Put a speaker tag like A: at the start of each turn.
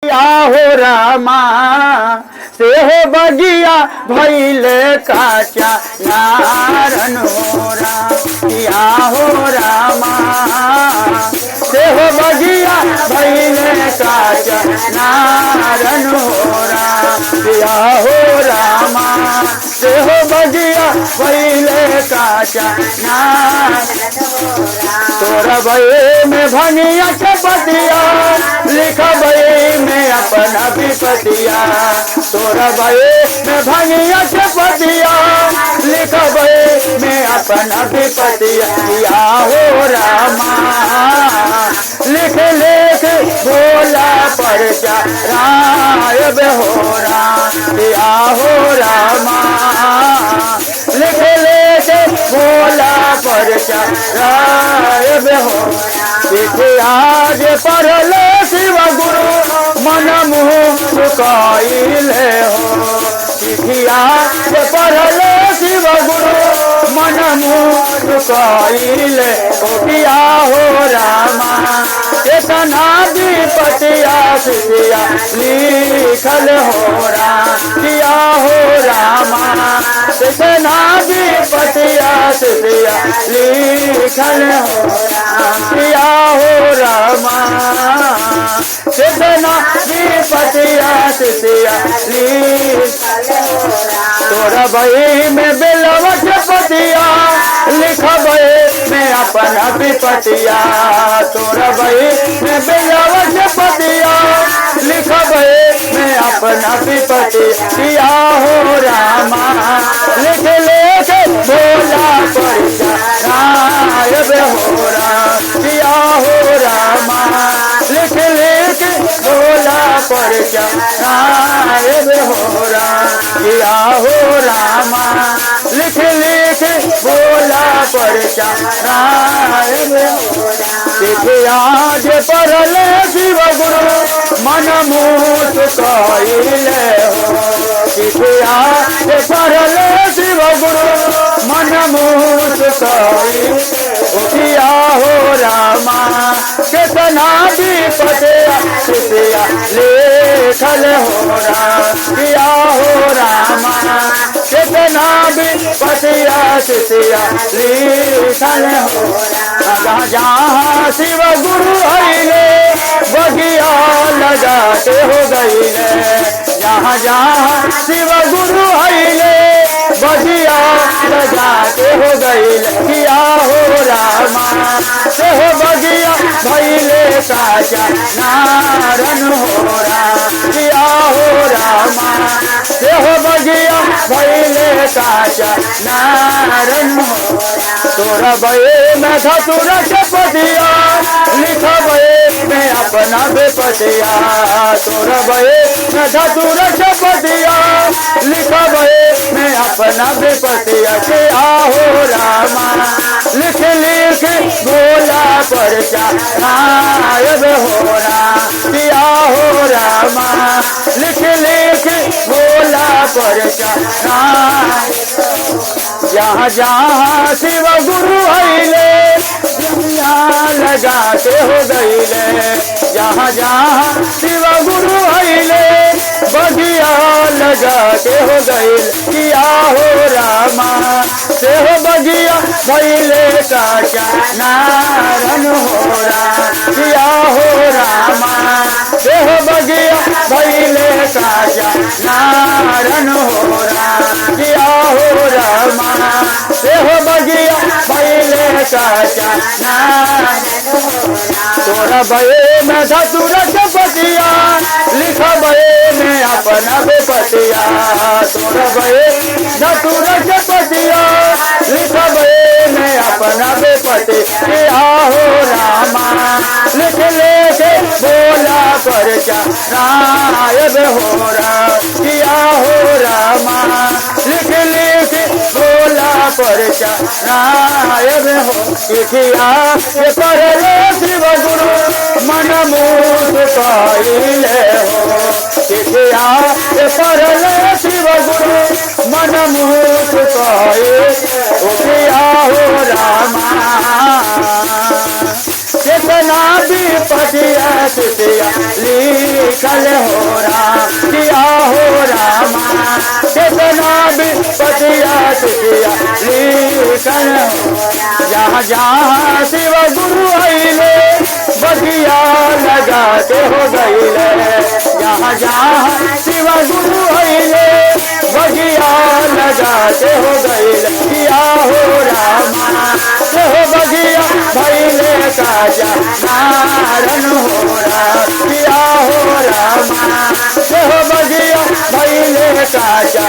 A: हो रामा से हो बगिया भैले काचा नारन हो रामिया हो रामा से हो बगिया भैले काचा नारन हो रामिया हो रामा से हो बगिया भैले काचा नारन तोरा भये में भनिया के पतिया लिखा भये में अपना विपतिया तोरा भये में भनिया के पतिया लिखा भये में अपना विपतिया हो रामा लिख लिख बोला परचा रायब हो रामिया हो रामा लिख लिख बोला परचा रायब हो आज पढ़ल शिव गुरु मन मुँह सुकाइले हो आज पढ़ल शिव गुरु मन मुँह सुकाइले किया हो रामा केतना विपतिया सिया लिखल हो किया हो रामा केतना विपतिया सिया लिखल हो किया हो रामा कितना विपतिया सिया तोरा भई में बेलवट पतिया लिखा भई में अपना विपतिया तोरा भई में बेलवट पतिया लिखा भई में अपना विपतिया हो रामा लिख लिख बोला परचा रायब हो रामिया हो रामा लिख लिख बोला परचा रायब हो रामिया हो रामा लिख लिख बोला परचा रायब हो आज पढ़ल शिव गुरु मन मुँह सुकाइले हो आज पढ़ल शिव गुरु मन मुँह सुकाइले हो रामा केतना विपतिया सिया लिखल हो रामिया हो रामा केतना विपतिया सिया लिखल हो जहाँ शिव गुरु आइले बगिया लगाते हो गईले जहाँ जहाँ शिव गुरु आइले बगिया लगाते हो गईले किया हो रामा से हो बगिया भैले काचा नारन हो किया हो रामा से हो बगिया भैले काचा नारन हो तोरा भये में धतुरा के पतिया लिखा भये में अपना बेपतिया तोरा भये में धतुरा के पतिया लिखा भये में अपना बेपतिया किया हो रामा लिख लिख बोला परचा रायब हो रामिया हो रामा लिख लिख बोला परचा जहाँ जहाँ शिव गुरु आइले लगाते हो गईले जहाँ जहाँ शिव गुरु आइले बगिया लगाते हो गईले किया हो रामा से हो बगिया भैले काचा नारन हो किया हो रामा से हो बगिया भैले काचा नारन हो किया हो रामा से हो बगिया भैले काचा तोरा भये में धतुरा के पतिया लिखा भये में अपना बेपतिया तोरा भये धतुरा के पतिया लिखा भये में अपना बेपतिया हो रामा लिख लिख बोला परचा रायब हो किया हो रामा लिख लिख बोला परचा रायब हो किया पढ़ल शिव गुरु मन मुँह सुकाइले हो किया पढ़ल शिव गुरु मन मुँह सुकाइले किया हो रामा कितना विपतिया लिखल विपतिया चिठिया लिखन जहाँ जहाँ शिव गुरु आइले बगिया लगाते हो गईले जहाँ जहाँ शिव गुरु आइले बगिया लगाते हो गईले किया हो रामा से हो बगिया भैले काजा नारन हो रहा किया हो रामा से हो बगिया भैले काजा